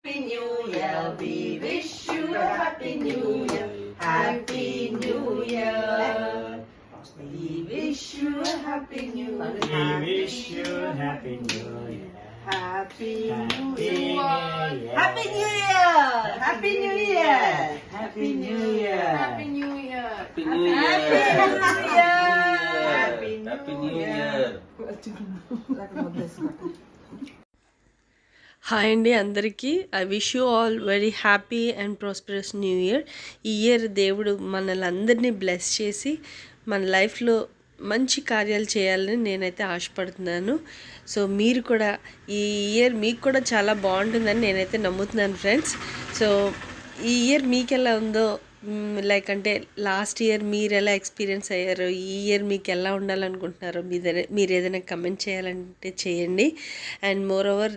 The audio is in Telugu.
Happy New Year, we wish you a Happy New Year, Happy New Year. We wish you a Happy New Year. We wish you Happy New Year. Happy New Happy Year. New Year. Happy New Year. Happy New Year. Happy New Year. Happy New Year. Happy New Year. Happy Happy New New Year. Year. Hi అండి అందరికీ. I wish you all very happy and prosperous new year. ఈ ఇయర్ దేవుడు మనల్ని అందరినీ బ్లెస్ చేసి మన లైఫ్లో మంచి కార్యాలు చేయాలని నేనైతే ఆశపడుతున్నాను. సో మీరు కూడా ఈ ఇయర్ మీకు కూడా చాలా బాగుంటుందని నేనైతే నమ్ముతున్నాను ఫ్రెండ్స్. సో ఈ ఇయర్ మీకు ఎలా ఉందో, లైక్ అంటే లాస్ట్ ఇయర్ మీరు ఎలా ఎక్స్పీరియన్స్ అయ్యారో, ఈ ఇయర్ మీకు ఎలా ఉండాలనుకుంటున్నారో మీరు ఏదైనా కమెంట్ చేయాలంటే చేయండి. And more over